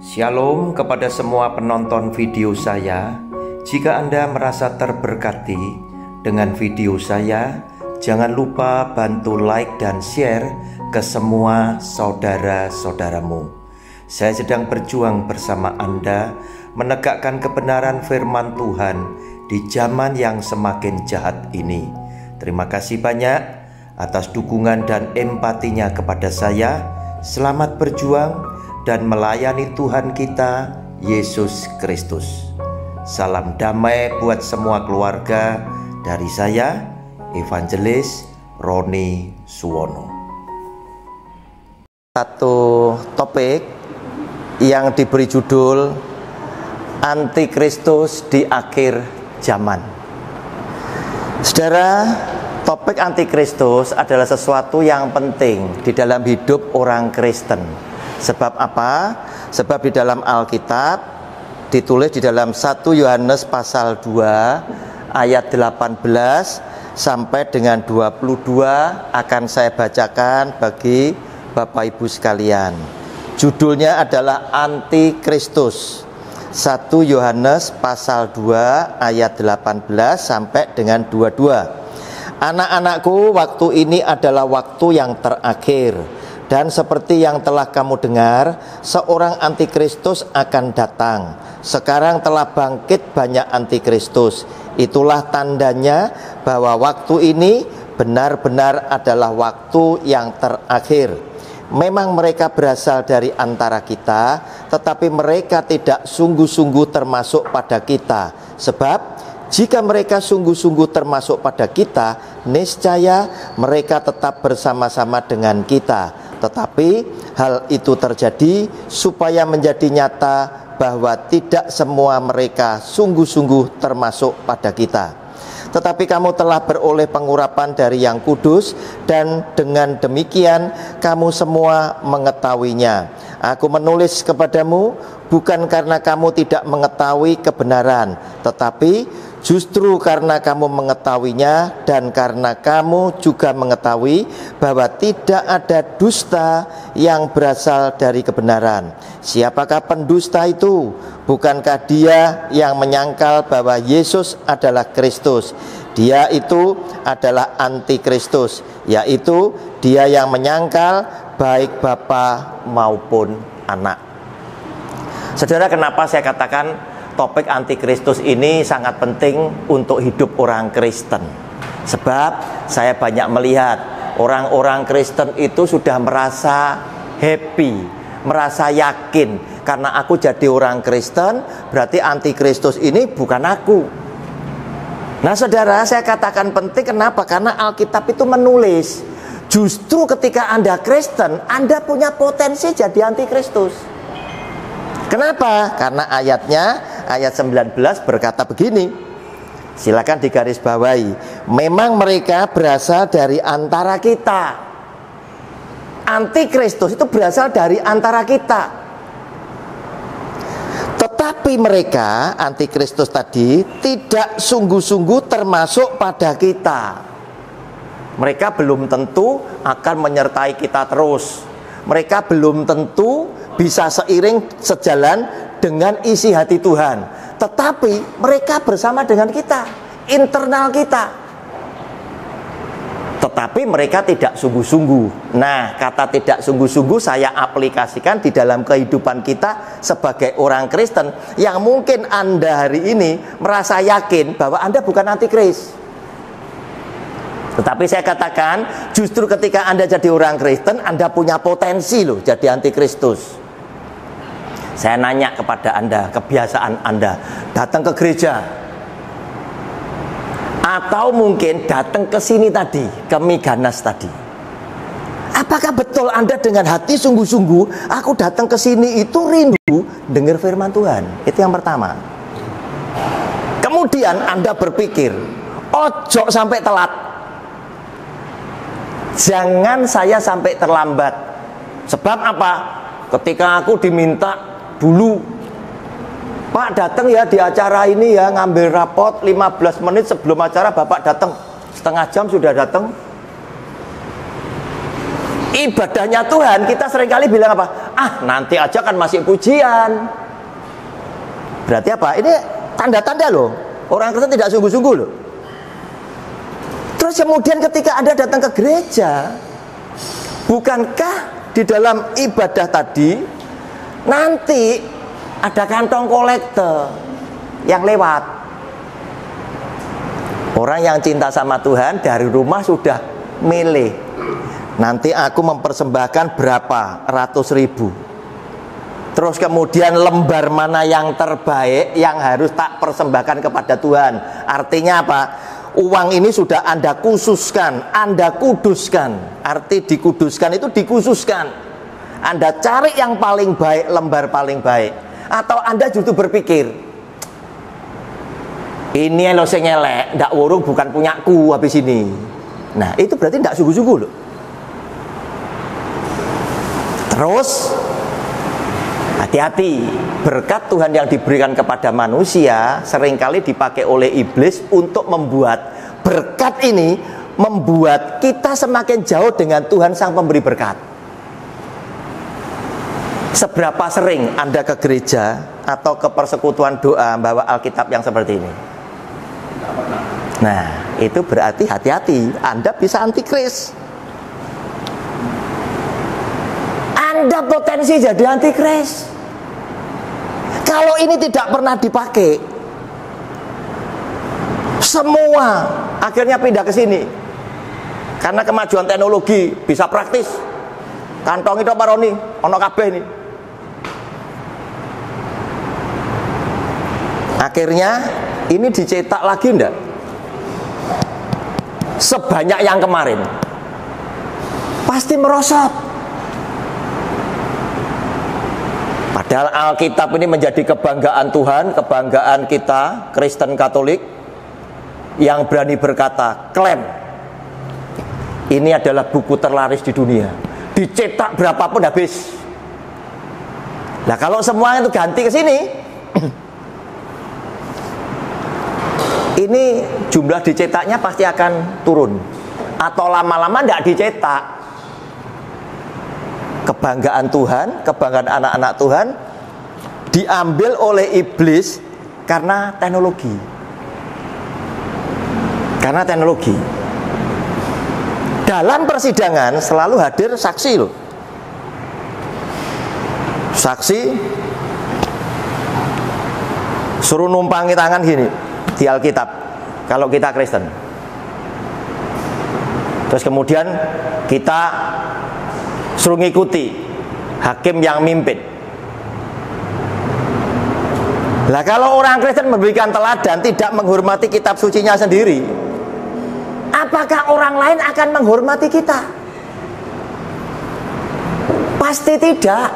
Shalom kepada semua penonton video saya. Jika Anda merasa terberkati dengan video saya, jangan lupa bantu like dan share ke semua saudara-saudaramu. Saya sedang berjuang bersama Anda menegakkan kebenaran firman Tuhan di zaman yang semakin jahat ini. Terima kasih banyak atas dukungan dan empatinya kepada saya. Selamat berjuang dan melayani Tuhan kita, Yesus Kristus. Salam damai buat semua keluarga dari saya, Evangelis Roni Suwono. Satu topik yang diberi judul Antikristus di akhir zaman. Saudara, topik antikristus adalah sesuatu yang penting di dalam hidup orang Kristen. Sebab apa? Sebab di dalam Alkitab ditulis di dalam 1 Yohanes pasal 2 ayat 18 sampai dengan 22 akan saya bacakan bagi Bapak Ibu sekalian. Judulnya adalah Antikristus. 1 Yohanes pasal 2 ayat 18 sampai dengan 22. Anak-anakku, waktu ini adalah waktu yang terakhir. Dan seperti yang telah kamu dengar, seorang antikristus akan datang. Sekarang telah bangkit banyak antikristus. Itulah tandanya bahwa waktu ini benar-benar adalah waktu yang terakhir. Memang mereka berasal dari antara kita, tetapi mereka tidak sungguh-sungguh termasuk pada kita. Sebab jika mereka sungguh-sungguh termasuk pada kita, niscaya mereka tetap bersama-sama dengan kita. Tetapi hal itu terjadi supaya menjadi nyata bahwa tidak semua mereka sungguh-sungguh termasuk pada kita. Tetapi kamu telah beroleh pengurapan dari Yang Kudus, dan dengan demikian kamu semua mengetahuinya. Aku menulis kepadamu bukan karena kamu tidak mengetahui kebenaran, tetapi justru karena kamu mengetahuinya dan karena kamu juga mengetahui bahwa tidak ada dusta yang berasal dari kebenaran. Siapakah pendusta itu? Bukankah dia yang menyangkal bahwa Yesus adalah Kristus? Dia itu adalah antikristus, yaitu dia yang menyangkal baik Bapa maupun Anak. Saudara, kenapa saya katakan topik antikristus ini sangat penting untuk hidup orang Kristen? Sebab saya banyak melihat orang-orang Kristen itu sudah merasa happy, merasa yakin, karena aku jadi orang Kristen berarti antikristus ini bukan aku. Nah saudara, saya katakan penting, kenapa? Karena Alkitab itu menulis justru ketika Anda Kristen, Anda punya potensi jadi antikristus. Kenapa? Karena ayatnya, ayat 19 berkata begini. Silakan digarisbawahi. Memang mereka berasal dari antara kita. Antikristus itu berasal dari antara kita. Tetapi mereka, antikristus tadi, tidak sungguh-sungguh termasuk pada kita. Mereka belum tentu akan menyertai kita terus. Mereka belum tentu bisa seiring sejalan dengan isi hati Tuhan. Tetapi mereka bersama dengan kita, internal kita. Tetapi mereka tidak sungguh-sungguh. Nah, kata tidak sungguh-sungguh saya aplikasikan di dalam kehidupan kita sebagai orang Kristen, yang mungkin Anda hari ini merasa yakin bahwa Anda bukan antikris. Tetapi saya katakan, justru ketika Anda jadi orang Kristen, Anda punya potensi loh jadi antikristus. Saya nanya kepada Anda, kebiasaan Anda datang ke gereja, atau mungkin datang ke sini tadi, ke Miganas tadi. Apakah betul Anda dengan hati sungguh-sungguh, aku datang ke sini itu rindu dengar firman Tuhan? Itu yang pertama. Kemudian Anda berpikir, ojo sampai telat. Jangan saya sampai terlambat. Sebab apa? Ketika aku diminta dulu, Pak datang ya di acara ini ya, ngambil rapot 15 menit sebelum acara Bapak datang. Setengah jam sudah datang. Ibadahnya Tuhan, kita seringkali bilang apa? nanti aja kan masih pujian. Berarti apa? Ini tanda-tanda loh, orang Kristen tidak sungguh-sungguh loh. Terus kemudian ketika Anda datang ke gereja, bukankah di dalam ibadah tadi nanti ada kantong kolektor yang lewat? Orang yang cinta sama Tuhan dari rumah sudah milih, nanti aku mempersembahkan berapa ratus ribu. Terus kemudian lembar mana yang terbaik yang harus tak persembahkan kepada Tuhan. Artinya apa? Uang ini sudah Anda khususkan, Anda kuduskan. Arti dikuduskan itu dikhususkan. Anda cari yang paling baik, lembar paling baik. Atau Anda justru berpikir, ini lo sing elek, ndak wurung bukan punyaku habis ini. Nah, itu berarti ndak sungguh-sungguh loh. Terus hati-hati, berkat Tuhan yang diberikan kepada manusia seringkali dipakai oleh iblis untuk membuat berkat ini membuat kita semakin jauh dengan Tuhan sang pemberi berkat. Seberapa sering Anda ke gereja atau ke persekutuan doa bawa Alkitab yang seperti ini? Nah, itu berarti hati-hati, Anda bisa antikris. Anda potensi jadi antikris. Kalau ini tidak pernah dipakai, semua akhirnya pindah ke sini. Karena kemajuan teknologi bisa praktis. Kantong itu apa Roni? Ono kabeh ini. Akhirnya ini dicetak lagi enggak? Sebanyak yang kemarin. Pasti merosot. Padahal Alkitab ini menjadi kebanggaan Tuhan, kebanggaan kita Kristen Katolik yang berani berkata, klaim ini adalah buku terlaris di dunia. Dicetak berapapun habis. Nah, kalau semua itu ganti ke sini, ini jumlah dicetaknya pasti akan turun. Atau lama-lama tidak dicetak. Kebanggaan Tuhan, kebanggaan anak-anak Tuhan diambil oleh iblis karena teknologi. Karena teknologi. Dalam persidangan selalu hadir saksi loh. Saksi suruh numpangi tangan gini di Alkitab kalau kita Kristen. Terus kemudian kita suruh ngikuti hakim yang mimpin. Lah kalau orang Kristen memberikan teladan tidak menghormati kitab sucinya sendiri, apakah orang lain akan menghormati kita? Pasti tidak.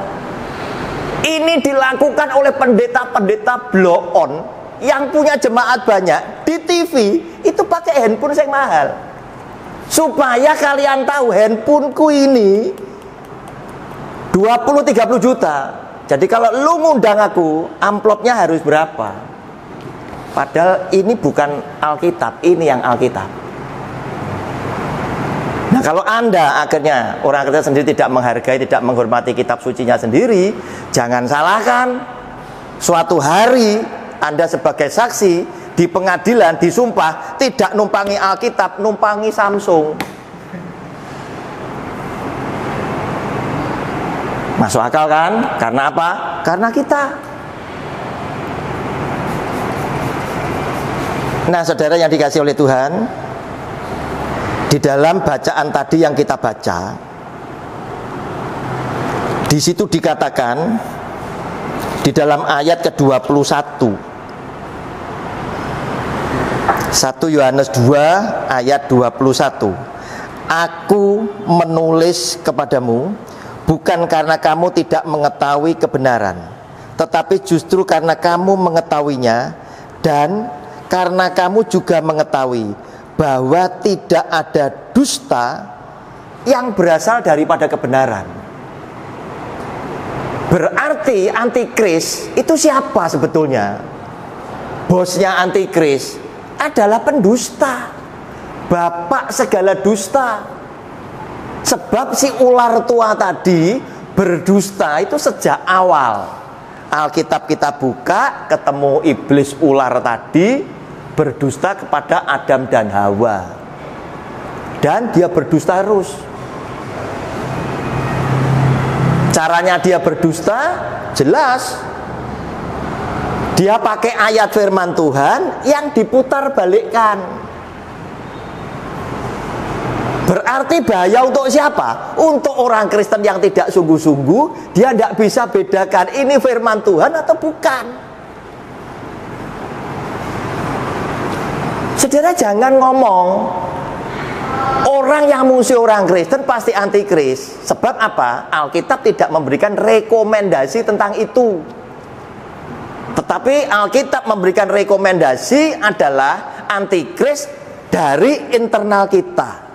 Ini dilakukan oleh pendeta-pendeta blow on yang punya jemaat banyak di TV, itu pakai handphone yang mahal. Supaya kalian tahu handphoneku ini 20-30 juta. Jadi kalau lu ngundang aku, amplopnya harus berapa? Padahal ini bukan Alkitab, ini yang Alkitab. Nah, kalau Anda akhirnya orang Kristen sendiri tidak menghargai, tidak menghormati kitab sucinya sendiri, jangan salahkan suatu hari Anda sebagai saksi di pengadilan disumpah tidak numpangi Alkitab, numpangi Samsung. Masuk akal kan? Karena apa? Karena kita. Nah, saudara yang dikasihi oleh Tuhan, di dalam bacaan tadi yang kita baca, di situ dikatakan di dalam ayat ke-21, 1 Yohanes 2 ayat 21, aku menulis kepadamu bukan karena kamu tidak mengetahui kebenaran, tetapi justru karena kamu mengetahuinya, dan karena kamu juga mengetahui bahwa tidak ada dusta yang berasal daripada kebenaran. Berarti antikris itu siapa sebetulnya? Bosnya antikris adalah pendusta, bapak segala dusta. Sebab si ular tua tadi berdusta itu sejak awal. Alkitab kita buka, ketemu iblis ular tadi berdusta kepada Adam dan Hawa, dan dia berdusta terus. Caranya dia berdusta jelas, dia pakai ayat firman Tuhan yang diputar balikkan. Berarti bahaya untuk siapa? Untuk orang Kristen yang tidak sungguh-sungguh, dia tidak bisa bedakan ini firman Tuhan atau bukan. Saudara, jangan ngomong orang yang musuh orang Kristen pasti antikris. Sebab apa? Alkitab tidak memberikan rekomendasi tentang itu. Tetapi Alkitab memberikan rekomendasi adalah antikris dari internal kita.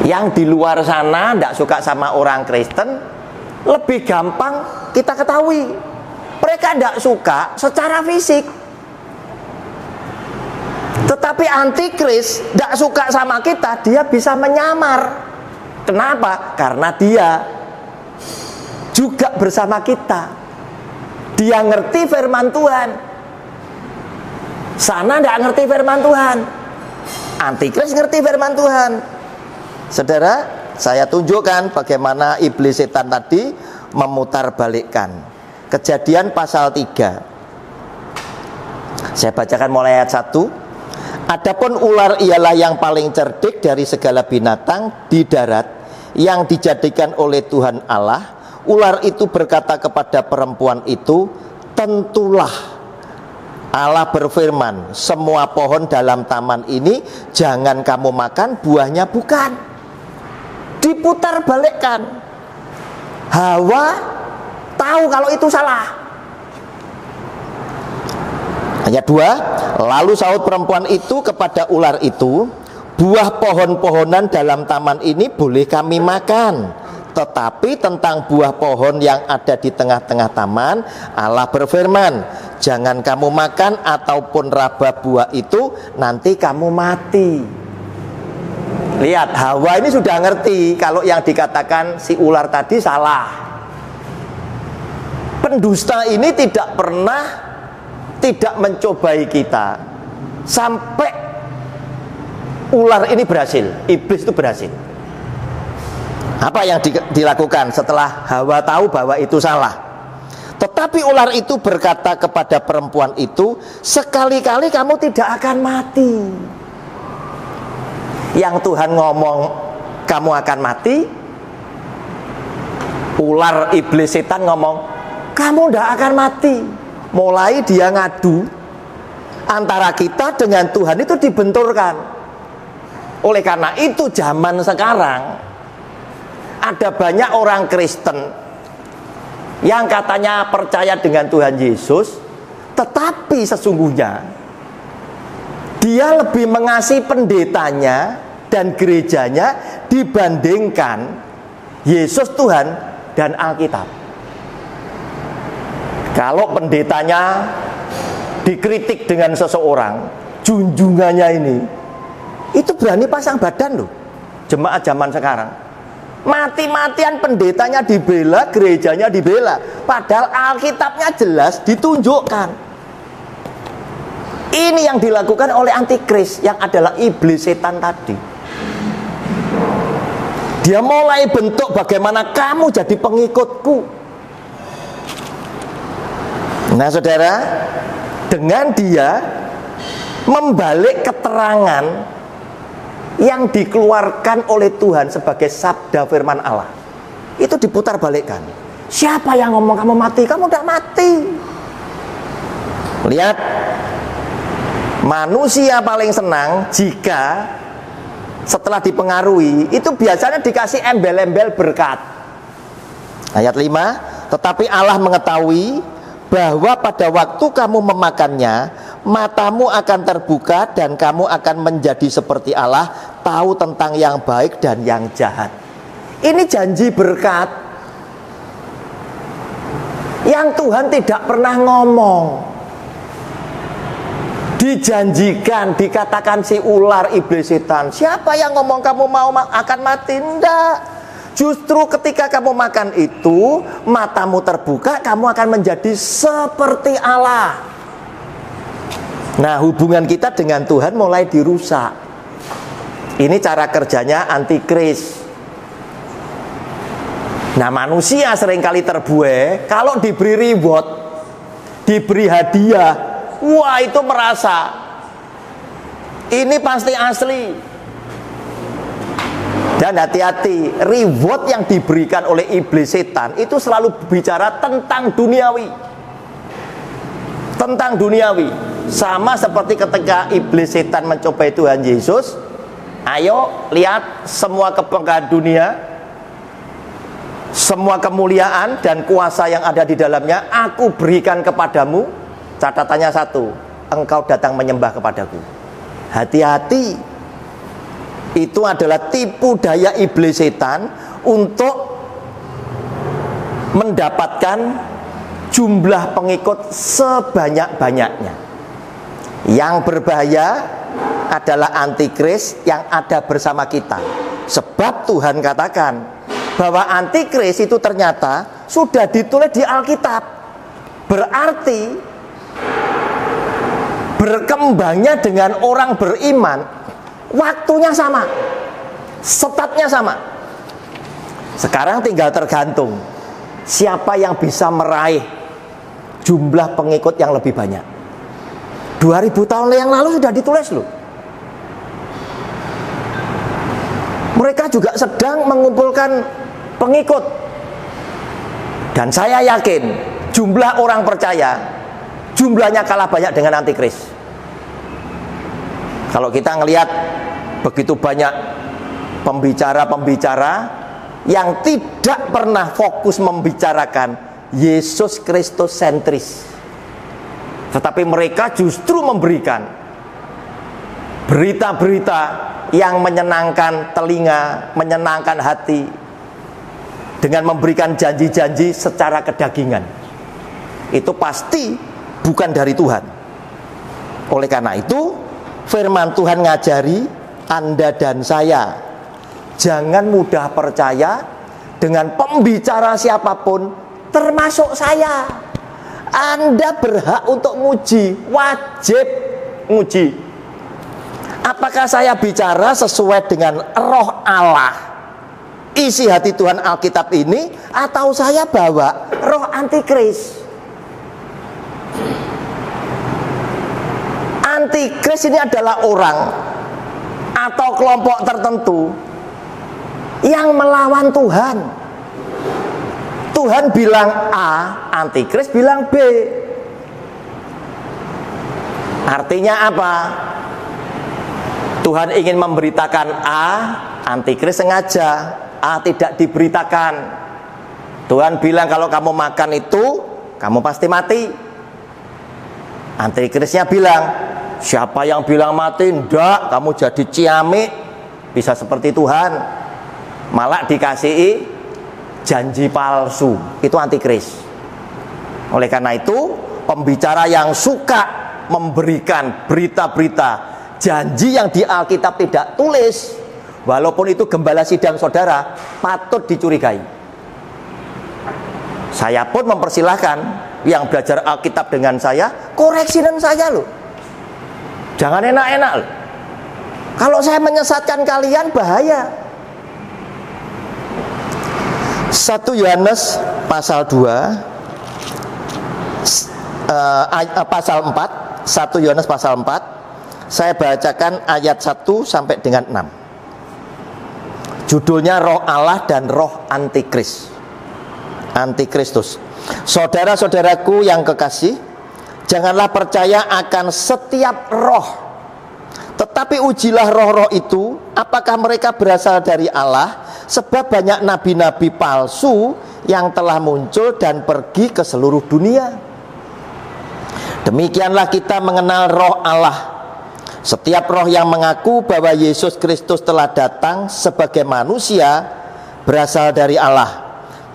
Yang di luar sana tidak suka sama orang Kristen, lebih gampang kita ketahui. Mereka tidak suka secara fisik, tetapi antikris tidak suka sama kita, dia bisa menyamar. Kenapa? Karena dia juga bersama kita. Dia ngerti firman Tuhan, sana tidak ngerti firman Tuhan. Antikris ngerti firman Tuhan. Saudara, saya tunjukkan bagaimana iblis setan tadi memutarbalikkan. Kejadian pasal 3. Saya bacakan mulai ayat 1. Adapun ular ialah yang paling cerdik dari segala binatang di darat yang dijadikan oleh Tuhan Allah. Ular itu berkata kepada perempuan itu, tentulah Allah berfirman, semua pohon dalam taman ini jangan kamu makan buahnya, bukan. Diputar balikkan. Hawa tahu kalau itu salah. Ayat 2. Lalu sahut perempuan itu kepada ular itu, buah pohon-pohonan dalam taman ini boleh kami makan, tetapi tentang buah pohon yang ada di tengah-tengah taman, Allah berfirman, jangan kamu makan ataupun raba buah itu, nanti kamu mati. Lihat, Hawa ini sudah ngerti kalau yang dikatakan si ular tadi salah. Pendusta ini tidak pernah tidak mencobai kita sampai ular ini berhasil, iblis itu berhasil. Apa yang dilakukan setelah Hawa tahu bahwa itu salah? Tetapi ular itu berkata kepada perempuan itu, sekali-kali kamu tidak akan mati. Yang Tuhan ngomong kamu akan mati, ular iblis setan ngomong kamu tidak akan mati. Mulai dia ngadu, antara kita dengan Tuhan itu dibenturkan. Oleh karena itu zaman sekarang ada banyak orang Kristen yang katanya percaya dengan Tuhan Yesus, tetapi sesungguhnya dia lebih mengasihi pendetanya dan gerejanya dibandingkan Yesus Tuhan dan Alkitab. Kalau pendetanya dikritik dengan seseorang, junjungannya ini, itu berani pasang badan loh. Jemaat zaman sekarang mati-matian pendetanya dibela, gerejanya dibela, padahal Alkitabnya jelas ditunjukkan. Ini yang dilakukan oleh antikris yang adalah iblis setan tadi. Dia mulai bentuk bagaimana kamu jadi pengikutku. Nah saudara, dengan dia membalik keterangan yang dikeluarkan oleh Tuhan sebagai sabda firman Allah, itu diputar balikkan. Siapa yang ngomong kamu mati? Kamu tidak mati. Lihat, manusia paling senang jika setelah dipengaruhi itu biasanya dikasih embel-embel berkat. Ayat 5, tetapi Allah mengetahui bahwa pada waktu kamu memakannya, matamu akan terbuka dan kamu akan menjadi seperti Allah, tahu tentang yang baik dan yang jahat. Ini janji berkat yang Tuhan tidak pernah ngomong. Dijanjikan, dikatakan si ular iblis setan. Siapa yang ngomong kamu mau akan mati? Enggak. Justru ketika kamu makan itu, matamu terbuka, kamu akan menjadi seperti Allah. Nah, hubungan kita dengan Tuhan mulai dirusak. Ini cara kerjanya antikris. Nah, manusia seringkali terbuai kalau diberi reward, diberi hadiah, wah itu merasa ini pasti asli. Dan hati-hati, reward yang diberikan oleh iblis setan itu selalu bicara tentang duniawi. Tentang duniawi. Sama seperti ketika iblis setan mencobai Tuhan Yesus. Ayo lihat semua kebanggaan dunia, semua kemuliaan dan kuasa yang ada di dalamnya aku berikan kepadamu. Catatannya satu, engkau datang menyembah kepadaku. Hati-hati. Itu adalah tipu daya iblis setan untuk mendapatkan jumlah pengikut sebanyak-banyaknya. Yang berbahaya adalah antikris yang ada bersama kita. Sebab Tuhan katakan bahwa antikris itu ternyata sudah ditulis di Alkitab. Berarti berkembangnya dengan orang beriman waktunya sama, statnya sama. Sekarang tinggal tergantung siapa yang bisa meraih jumlah pengikut yang lebih banyak. 2000 tahun yang lalu sudah ditulis loh. Mereka juga sedang mengumpulkan pengikut. Dan saya yakin jumlah orang percaya jumlahnya kalah banyak dengan antikris. Kalau kita ngelihat begitu banyak pembicara-pembicara yang tidak pernah fokus membicarakan Yesus Kristus sentris, tetapi mereka justru memberikan berita-berita yang menyenangkan telinga, menyenangkan hati, dengan memberikan janji-janji secara kedagingan. Itu pasti bukan dari Tuhan. Oleh karena itu firman Tuhan ngajari Anda dan saya, jangan mudah percaya dengan pembicara siapapun, termasuk saya. Anda berhak untuk nguji, wajib nguji. Apakah saya bicara sesuai dengan roh Allah, isi hati Tuhan Alkitab ini, atau saya bawa roh antikris? Antikris ini adalah orang atau kelompok tertentu yang melawan Tuhan. Tuhan bilang A, antikris bilang B. Artinya apa? Tuhan ingin memberitakan A, antikris sengaja A tidak diberitakan. Tuhan bilang kalau kamu makan itu kamu pasti mati. Antikrisnya bilang, siapa yang bilang mati? Ndak, kamu jadi ciamik, bisa seperti Tuhan. Malah dikasihi janji palsu. Itu antikris. Oleh karena itu, pembicara yang suka memberikan berita-berita janji yang di Alkitab tidak tulis, walaupun itu gembala sidang saudara, patut dicurigai. Saya pun mempersilahkan yang belajar Alkitab dengan saya, koreksiin saya loh. Jangan enak-enak loh. Kalau saya menyesatkan kalian bahaya. 1 Yohanes pasal 2 pasal 4, 1 Yohanes pasal 4, saya bacakan ayat 1 sampai dengan 6. Judulnya Roh Allah dan Roh Antikristus. Saudara-saudaraku yang kekasih, janganlah percaya akan setiap roh, tetapi ujilah roh-roh itu apakah mereka berasal dari Allah, sebab banyak nabi-nabi palsu yang telah muncul dan pergi ke seluruh dunia. Demikianlah kita mengenal roh Allah. Setiap roh yang mengaku bahwa Yesus Kristus telah datang sebagai manusia berasal dari Allah.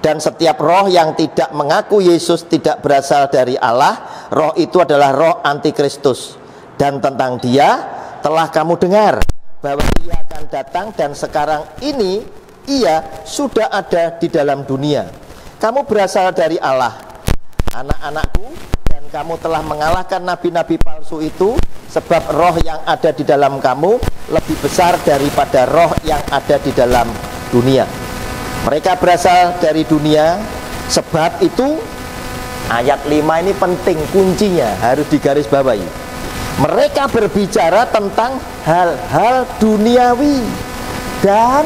Dan setiap roh yang tidak mengaku Yesus tidak berasal dari Allah, roh itu adalah roh antikristus. Dan tentang dia telah kamu dengar bahwa ia akan datang dan sekarang ini ia sudah ada di dalam dunia. Kamu berasal dari Allah, anak-anakku, dan kamu telah mengalahkan nabi-nabi palsu itu, sebab roh yang ada di dalam kamu lebih besar daripada roh yang ada di dalam dunia. Mereka berasal dari dunia, sebab itu ayat 5 ini penting, kuncinya harus digarisbawahi. Mereka berbicara tentang hal-hal duniawi, dan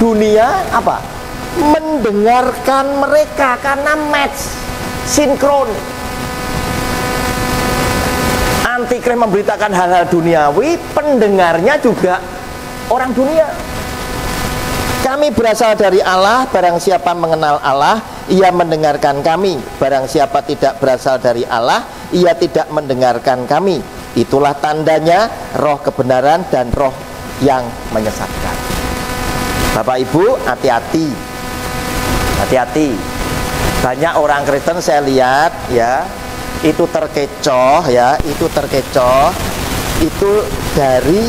dunia apa? Mendengarkan mereka karena match, sinkron. Antikris memberitakan hal-hal duniawi, pendengarnya juga orang dunia. Kami berasal dari Allah, barang siapa mengenal Allah, ia mendengarkan kami. Barang siapa tidak berasal dari Allah, ia tidak mendengarkan kami. Itulah tandanya roh kebenaran dan roh yang menyesatkan. Bapak Ibu, hati-hati. Hati-hati. Banyak orang Kristen saya lihat ya, itu terkecoh ya, itu terkecoh itu dari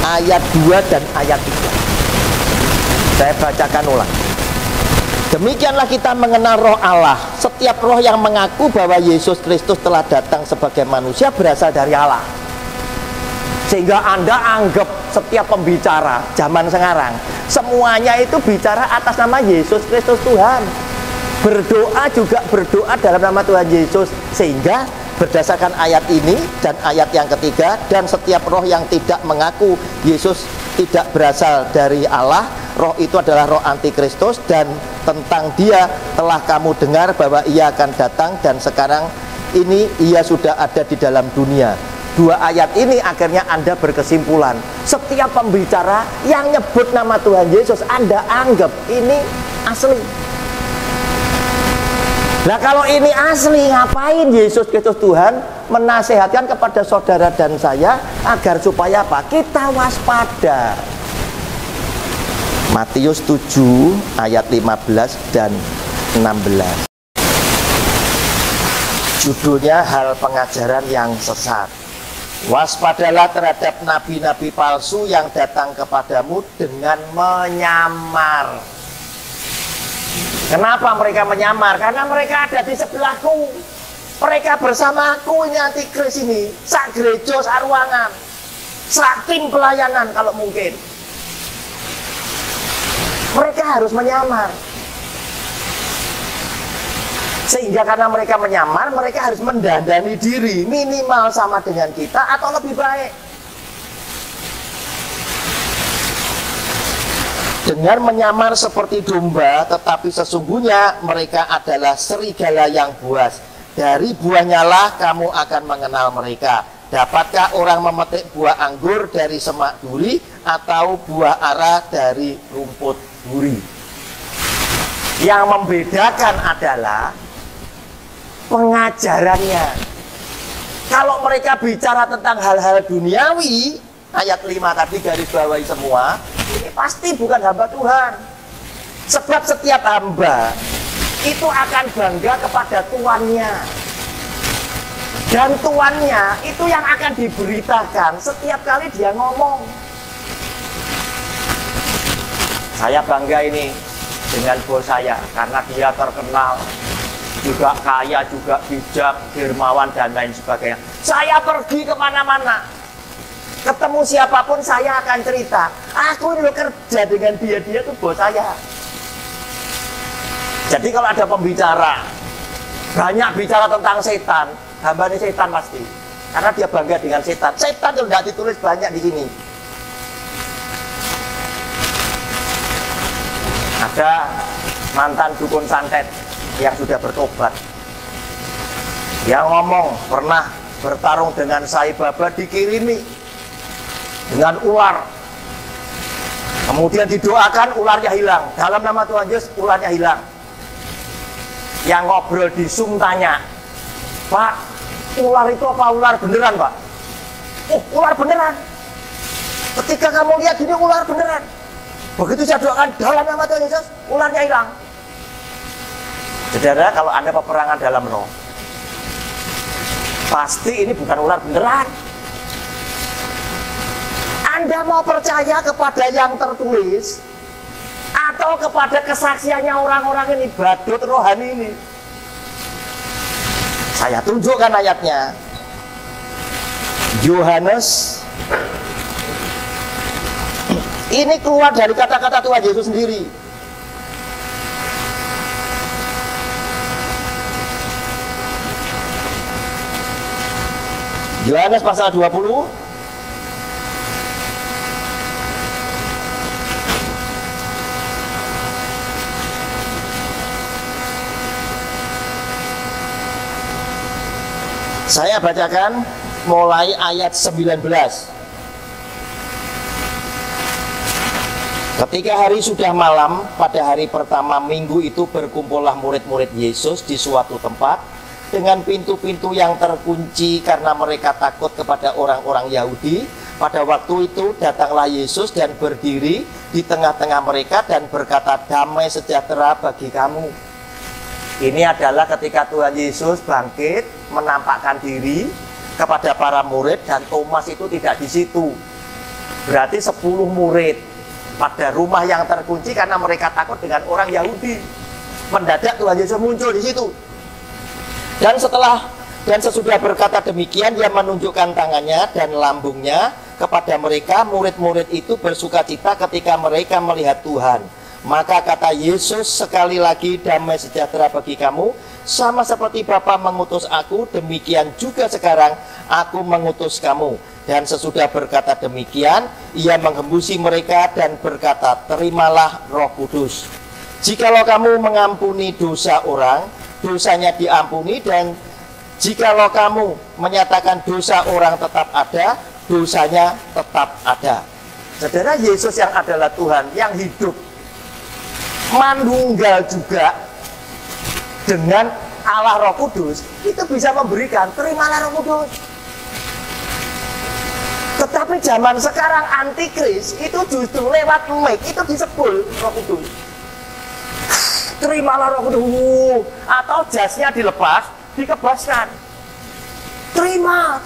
ayat 2 dan ayat 3. Saya bacakan ulang. Demikianlah kita mengenal roh Allah. Setiap roh yang mengaku bahwa Yesus Kristus telah datang sebagai manusia berasal dari Allah. Sehingga Anda anggap setiap pembicara zaman sekarang semuanya itu bicara atas nama Yesus Kristus Tuhan. Berdoa juga berdoa dalam nama Tuhan Yesus. Sehingga berdasarkan ayat ini dan ayat yang ketiga, dan setiap roh yang tidak mengaku Yesus tidak berasal dari Allah, roh itu adalah roh antikristus, dan tentang dia telah kamu dengar bahwa ia akan datang, dan sekarang ini ia sudah ada di dalam dunia. Dua ayat ini akhirnya Anda berkesimpulan, setiap pembicara yang nyebut nama Tuhan Yesus Anda anggap ini asli. Nah kalau ini asli, ngapain Yesus Kristus Tuhan menasehatkan kepada saudara dan saya agar supaya apa? Kita waspada. Matius 7 ayat 15 dan 16. Judulnya hal pengajaran yang sesat. Waspadalah terhadap nabi-nabi palsu yang datang kepadamu dengan menyamar. Kenapa mereka menyamar? Karena mereka ada di sebelahku. Mereka bersamaku, ini antikris ini. Sak gereja, sak ruangan, sak tim pelayanan kalau mungkin. Mereka harus menyamar. Sehingga karena mereka menyamar, mereka harus mendandani diri, minimal sama dengan kita atau lebih baik. Dengan menyamar seperti domba, tetapi sesungguhnya mereka adalah serigala yang buas. Dari buahnya lah kamu akan mengenal mereka. Dapatkah orang memetik buah anggur dari semak duri, atau buah ara dari rumput duri? Yang membedakan adalah pengajarannya. Kalau mereka bicara tentang hal-hal duniawi, ayat 5 tadi garis bawahi semua, ini pasti bukan hamba Tuhan. Sebab setiap hamba itu akan bangga kepada tuannya, dan tuannya itu yang akan diberitakan setiap kali dia ngomong. Saya bangga ini dengan bos saya karena dia terkenal, juga kaya, juga bijak, dermawan, dan lain sebagainya. Saya pergi kemana-mana, ketemu siapapun saya akan cerita, aku ini kerja dengan dia itu bos saya. Jadi kalau ada pembicara banyak bicara tentang setan, hambanya setan pasti, karena dia bangga dengan setan. Setan itu tidak ditulis banyak di sini. Ada mantan dukun santet yang sudah bertobat, dia ngomong pernah bertarung dengan Sai Baba, dikirimi dengan ular, kemudian didoakan ularnya hilang, dalam nama Tuhan Yesus ularnya hilang. Yang ngobrol di Zoom tanya, Pak, ular itu apa ular beneran, Pak? Oh, ular beneran. Ketika kamu lihat ini ular beneran. Begitu saya doakan dalam nama Tuhan Yesus, ularnya hilang. Saudara, kalau Anda peperangan dalam roh, pasti ini bukan ular beneran. Anda mau percaya kepada yang tertulis atau kepada kesaksiannya orang-orang ini, badut rohani ini? Saya tunjukkan ayatnya. Yohanes, ini keluar dari kata-kata Tuhan Yesus sendiri. Yohanes pasal 20. Saya bacakan mulai ayat 19. Ketika hari sudah malam, pada hari pertama minggu itu berkumpullah murid-murid Yesus di suatu tempat dengan pintu-pintu yang terkunci karena mereka takut kepada orang-orang Yahudi. Pada waktu itu datanglah Yesus dan berdiri di tengah-tengah mereka dan berkata, "Damai sejahtera bagi kamu." Ini adalah ketika Tuhan Yesus bangkit, menampakkan diri kepada para murid, dan Thomas itu tidak di situ. Berarti 10 murid pada rumah yang terkunci karena mereka takut dengan orang Yahudi. Mendadak Tuhan Yesus muncul di situ. Dan sesudah berkata demikian, dia menunjukkan tangannya dan lambungnya kepada mereka. Murid-murid itu bersukacita ketika mereka melihat Tuhan. Maka kata Yesus sekali lagi, "Damai sejahtera bagi kamu. Sama seperti Bapa mengutus aku, demikian juga sekarang aku mengutus kamu." Dan sesudah berkata demikian, ia menghembusi mereka dan berkata, "Terimalah Roh Kudus. Jikalau kamu mengampuni dosa orang, dosanya diampuni, dan jikalau kamu menyatakan dosa orang tetap ada, dosanya tetap ada." Saudara, Yesus yang adalah Tuhan, yang hidup, manunggal juga dengan Allah Roh Kudus, itu bisa memberikan, "Terimalah Roh Kudus." Tetapi zaman sekarang antikris itu justru lewat mic itu disebut Roh Kudus. "Terimalah Roh Kudus," atau jasnya dilepas, dikebaskan. Terima.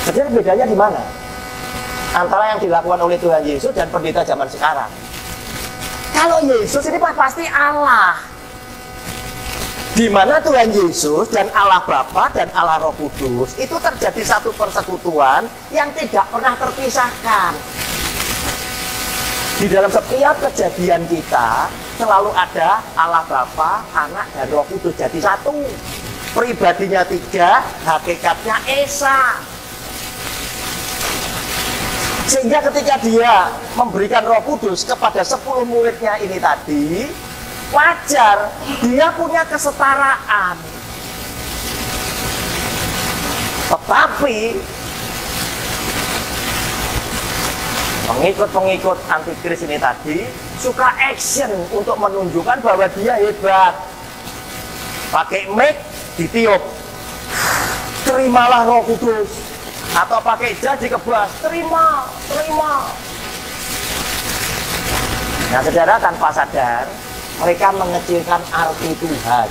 Jadi bedanya di mana antara yang dilakukan oleh Tuhan Yesus dan pendeta zaman sekarang? Kalau Yesus ini pasti Allah, di mana Tuhan Yesus dan Allah Bapa dan Allah Roh Kudus itu terjadi satu persekutuan yang tidak pernah terpisahkan. Di dalam setiap kejadian kita selalu ada Allah Bapa, Anak, dan Roh Kudus jadi satu. Pribadinya 3, hakikatnya Esa. Sehingga ketika dia memberikan Roh Kudus kepada 10 muridnya ini tadi, wajar dia punya kesetaraan. Tetapi pengikut-pengikut antikris ini tadi suka action untuk menunjukkan bahwa dia hebat. Pakai mic ditiup, "Terimalah Roh Kudus." Atau pakai jas dikebas, terima. Nah, saudara, tanpa sadar mereka mengecilkan arti Tuhan.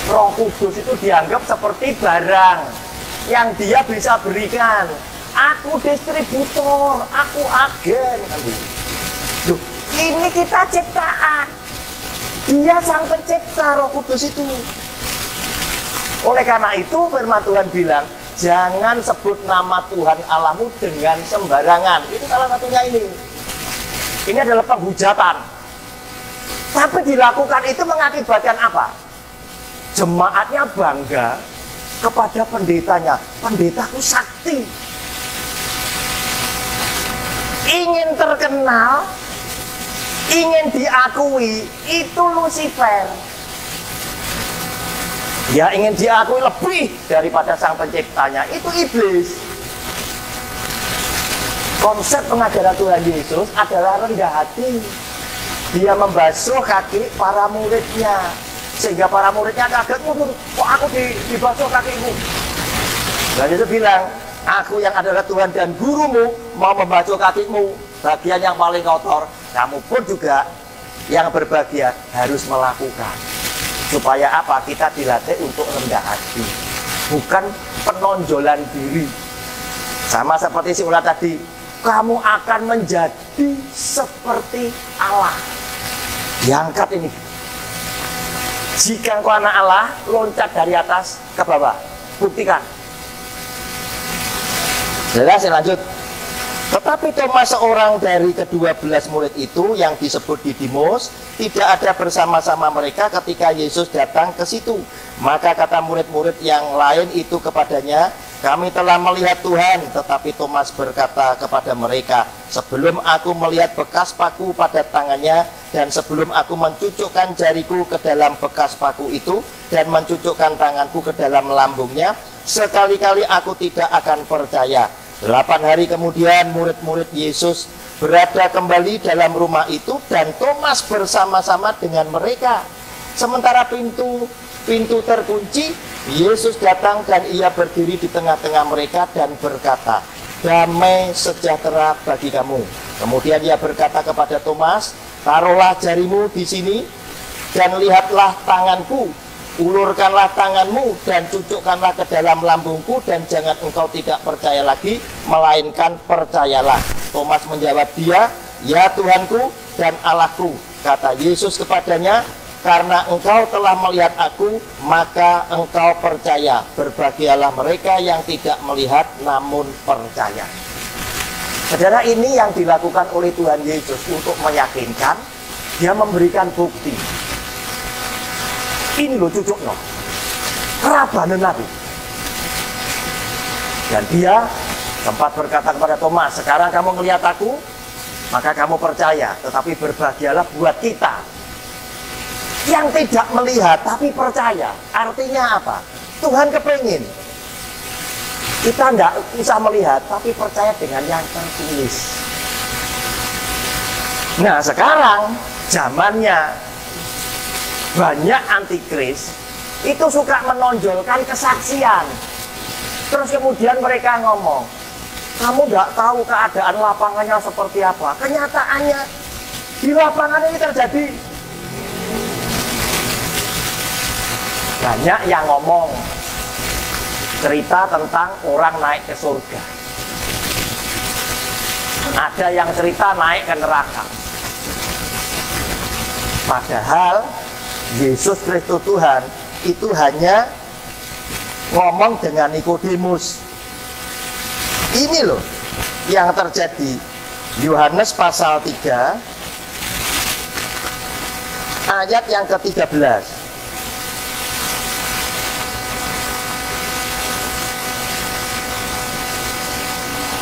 Roh Kudus itu dianggap seperti barang yang dia bisa berikan. Aku distributor, aku agen. Loh, ini kita ciptaan. Dia sang pencipta, Roh Kudus itu. Oleh karena itu firman Tuhan bilang, jangan sebut nama Tuhan Allahmu dengan sembarangan. Itu salah satunya ini. Ini adalah penghujatan. Tapi dilakukan itu mengakibatkan apa? Jemaatnya bangga kepada pendetanya. Pendetaku sakti. Ingin terkenal, ingin diakui, itu Lucifer. Dia ingin diakui lebih daripada sang penciptanya, itu iblis. Konsep pengajaran Tuhan Yesus adalah rendah hati. Dia membasuh kaki para muridnya, sehingga para muridnya kaget, kok aku dibasuh kakimu? Dan Yesus bilang, aku yang adalah Tuhan dan gurumu mau membasuh kakimu, bagian yang paling kotor, kamu pun juga yang berbahagia harus melakukan. Supaya apa? Kita dilatih untuk rendah hati, bukan penonjolan diri. Sama seperti si ular tadi, kamu akan menjadi seperti Allah. Diangkat ini. Jika engkau anak Allah, loncat dari atas ke bawah. Buktikan. Jelas, lanjut. Tetapi Thomas, seorang dari ke-12 murid itu yang disebut Didimus, tidak ada bersama-sama mereka ketika Yesus datang ke situ. Maka kata murid-murid yang lain itu kepadanya, kami telah melihat Tuhan. Tetapi Thomas berkata kepada mereka, sebelum aku melihat bekas paku pada tangannya, dan sebelum aku mencucukkan jariku ke dalam bekas paku itu, dan mencucukkan tanganku ke dalam lambungnya, sekali-kali aku tidak akan percaya. 8 hari kemudian murid-murid Yesus berada kembali dalam rumah itu, dan Thomas bersama-sama dengan mereka. Sementara pintu terkunci, Yesus datang dan ia berdiri di tengah-tengah mereka dan berkata, damai sejahtera bagi kamu. Kemudian ia berkata kepada Thomas, taruhlah jarimu di sini dan lihatlah tanganku. Ulurkanlah tanganmu dan cucukkanlah ke dalam lambungku, dan jangan engkau tidak percaya lagi, melainkan percayalah. Thomas menjawab dia, ya Tuhanku dan Allahku. Kata Yesus kepadanya, karena engkau telah melihat aku, maka engkau percaya. Berbahagialah mereka yang tidak melihat namun percaya. Saudara, ini yang dilakukan oleh Tuhan Yesus untuk meyakinkan. Dia memberikan bukti. Ini loh cucuknya, kerabanan Nabi. Dan dia sempat berkata kepada Thomas, sekarang kamu melihat aku, maka kamu percaya. Tetapi berbahagialah buat kita yang tidak melihat tapi percaya. Artinya apa? Tuhan kepingin kita tidak usah melihat tapi percaya dengan yang tertulis. Nah sekarang zamannya banyak antikris itu suka menonjolkan kesaksian. Terus kemudian mereka ngomong, kamu tidak tahu keadaan lapangannya seperti apa. Kenyataannya di lapangan ini terjadi. Banyak yang ngomong cerita tentang orang naik ke surga. Ada yang cerita naik ke neraka. Padahal Yesus Kristus Tuhan itu hanya ngomong dengan Nikodemus. Ini loh yang terjadi. Yohanes pasal 3 ayat yang ke-13.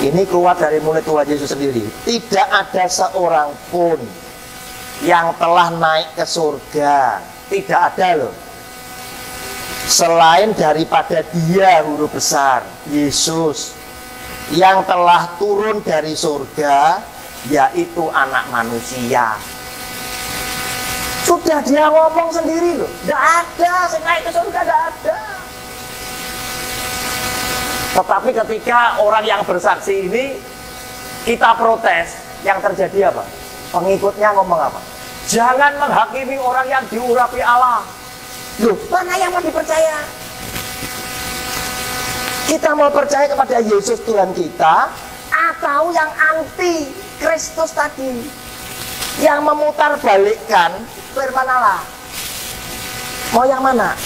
Ini keluar dari mulut Tuhan Yesus sendiri. Tidak ada seorang pun yang telah naik ke surga. Tidak ada loh, selain daripada dia huruf besar, Yesus, yang telah turun dari surga, yaitu anak manusia. Sudah dia ngomong sendiri loh. Tidak ada yang naik ke surga, tidak ada. Tetapi ketika orang yang bersaksi ini kita protes, yang terjadi apa? Pengikutnya ngomong apa? Jangan menghakimi orang yang diurapi Allah. Loh, mana yang mau dipercaya? Kita mau percaya kepada Yesus Tuhan kita, atau yang anti Kristus tadi, yang memutarbalikkan firman Allah? Mau yang mana?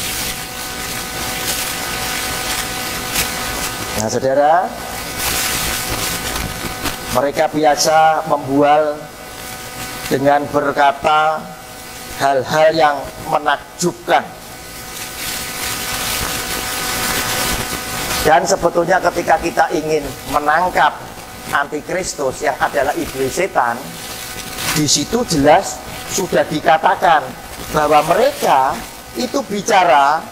Nah saudara, mereka biasa membual dengan berkata hal-hal yang menakjubkan. Dan sebetulnya ketika kita ingin menangkap antikristus yang adalah iblis setan, di situ jelas sudah dikatakan bahwa mereka itu bicara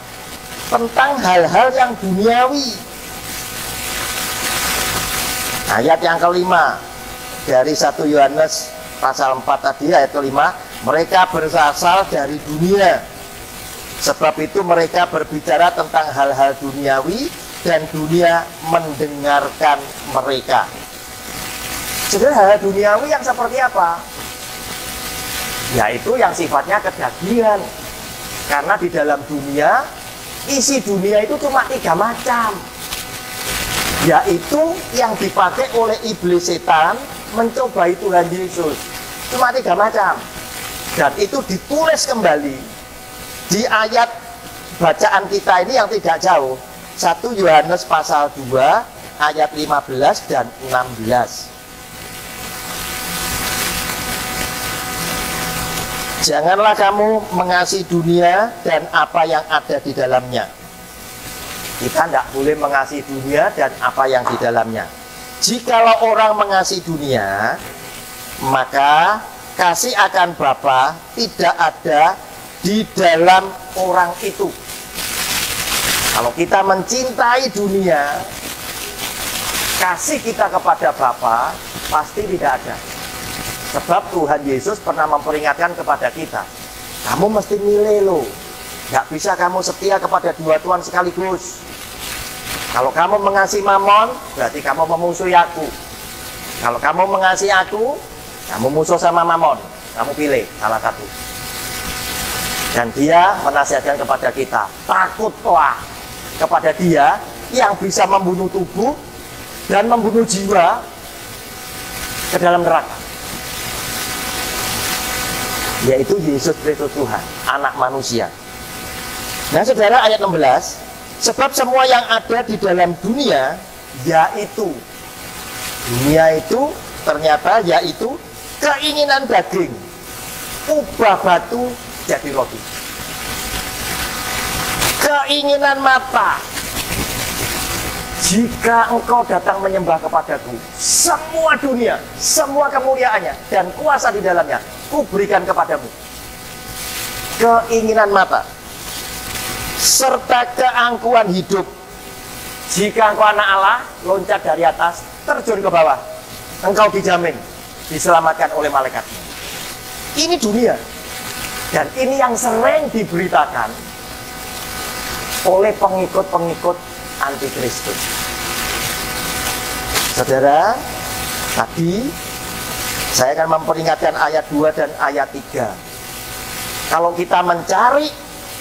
tentang hal-hal yang duniawi. Ayat yang kelima dari 1 Yohanes pasal 4 tadi, ayat kelima, mereka berasal dari dunia. Sebab itu mereka berbicara tentang hal-hal duniawi dan dunia mendengarkan mereka. Jadi hal-hal duniawi yang seperti apa? Yaitu yang sifatnya kedagingan. Karena di dalam dunia, isi dunia itu cuma 3 macam. yaitu yang dipakai oleh iblis setan mencobai Tuhan Yesus. Cuma 3 macam, dan itu ditulis kembali di ayat bacaan kita ini yang tidak jauh, 1 Yohanes pasal 2 ayat 15 dan 16. Janganlah kamu mengasihi dunia dan apa yang ada di dalamnya. Kita tidak boleh mengasihi dunia dan apa yang di dalamnya. Jikalau orang mengasihi dunia, maka kasih akan Bapa tidak ada di dalam orang itu. Kalau kita mencintai dunia, kasih kita kepada Bapa pasti tidak ada. Sebab Tuhan Yesus pernah memperingatkan kepada kita, kamu mesti milih loh. Gak bisa kamu setia kepada 2 Tuhan sekaligus. Kalau kamu mengasihi Mamon, berarti kamu memusuhi aku. Kalau kamu mengasihi aku, kamu musuh sama Mamon. Kamu pilih salah satu. Dan dia menasihatkan kepada kita, takutlah kepada dia yang bisa membunuh tubuh dan membunuh jiwa ke dalam neraka, yaitu Yesus Kristus Tuhan, anak manusia. Nah saudara, ayat 16, sebab semua yang ada di dalam dunia, yaitu dunia itu ternyata yaitu keinginan daging, ubah batu jadi roti, keinginan mata. Jika engkau datang menyembah kepadaku, semua dunia, semua kemuliaannya dan kuasa di dalamnya kuberikan kepadamu. Keinginan mata serta keangkuhan hidup. Jika engkau anak Allah, loncat dari atas, terjun ke bawah, engkau dijamin diselamatkan oleh malaikatnya. Ini dunia, dan ini yang sering diberitakan oleh pengikut-pengikut antikristus. Saudara, tadi saya akan memperingatkan ayat 2 dan ayat 3. Kalau kita mencari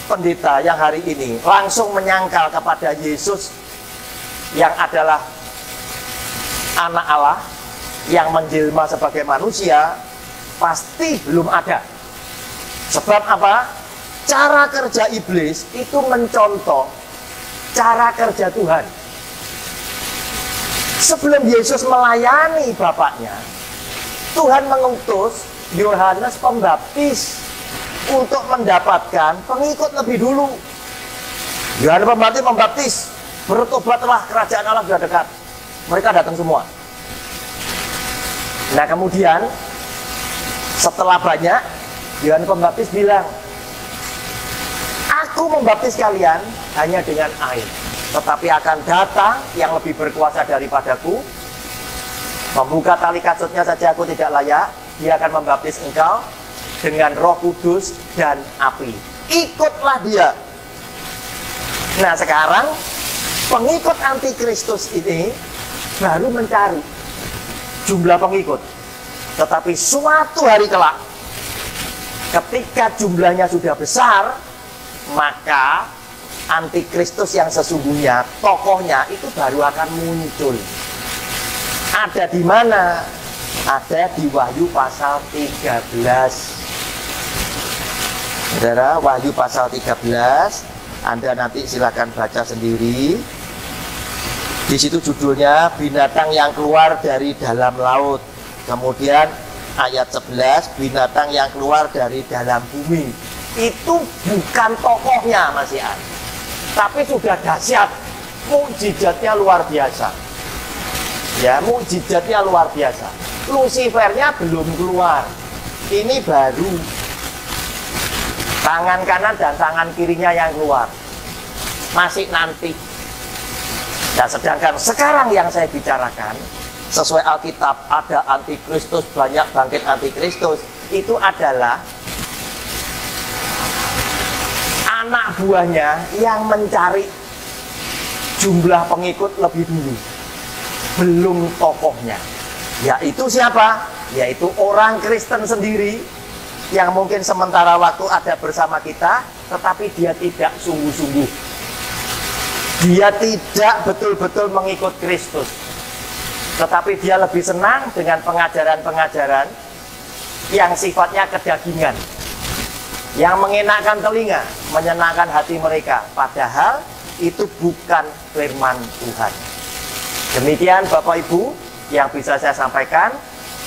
pendeta yang hari ini langsung menyangkal kepada Yesus yang adalah anak Allah yang menjelma sebagai manusia, pasti belum ada. Sebab apa? Cara kerja iblis itu mencontoh cara kerja Tuhan. Sebelum Yesus melayani Bapaknya, Tuhan mengutus Yohanes Pembaptis untuk mendapatkan pengikut lebih dulu. Yohanes Pembaptis membaptis, bertobatlah, kerajaan Allah sudah dekat. Mereka datang semua. Nah kemudian setelah banyak, Yohanes Pembaptis bilang, aku membaptis kalian hanya dengan air, tetapi akan datang yang lebih berkuasa daripadaku, membuka tali kasutnya saja aku tidak layak. Dia akan membaptis engkau dengan Roh Kudus dan api. Ikutlah dia. Nah sekarang pengikut antikristus ini baru mencari jumlah pengikut. Tetapi suatu hari kelak, ketika jumlahnya sudah besar, maka antikristus yang sesungguhnya, tokohnya itu baru akan muncul. Ada di mana? Ada di Wahyu pasal 13. Saudara, Wahyu pasal 13, Anda nanti silakan baca sendiri. Di situ judulnya binatang yang keluar dari dalam laut. Kemudian ayat 11, binatang yang keluar dari dalam bumi. Itu bukan tokohnya Mas Ian, tapi sudah dahsyat, mukjizatnya luar biasa. Ya, mukjizatnya luar biasa. Lucifernya belum keluar, ini baru. Tangan kanan dan tangan kirinya yang keluar, masih nanti. Dan sedangkan sekarang yang saya bicarakan, sesuai Alkitab, ada antikristus, banyak bangkit antikristus. Itu adalah anak buahnya yang mencari jumlah pengikut lebih dulu, belum tokohnya. Yaitu siapa? Yaitu orang Kristen sendiri yang mungkin sementara waktu ada bersama kita, tetapi dia tidak sungguh-sungguh. dia tidak betul-betul mengikut Kristus, tetapi dia lebih senang dengan pengajaran-pengajaran yang sifatnya kedagingan, yang mengenakan telinga, menyenangkan hati mereka, padahal itu bukan firman Tuhan. Demikian Bapak Ibu yang bisa saya sampaikan.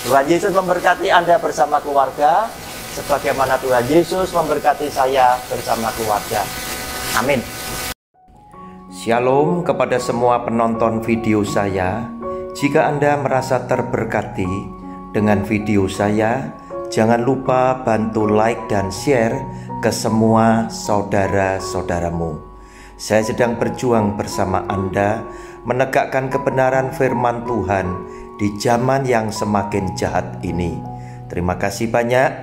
Tuhan Yesus memberkati Anda bersama keluarga, sebagaimana Tuhan Yesus memberkati saya bersama keluarga. Amin. Shalom kepada semua penonton video saya. Jika Anda merasa terberkati dengan video saya, jangan lupa bantu like dan share ke semua saudara-saudaramu. Saya sedang berjuang bersama Anda menegakkan kebenaran firman Tuhan di zaman yang semakin jahat ini. Terima kasih banyak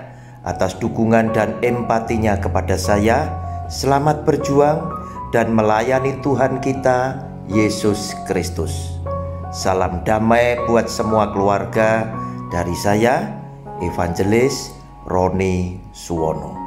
atas dukungan dan empatinya kepada saya. Selamat berjuang dan melayani Tuhan kita, Yesus Kristus. Salam damai buat semua keluarga dari saya, Evangelis Roni Suwono.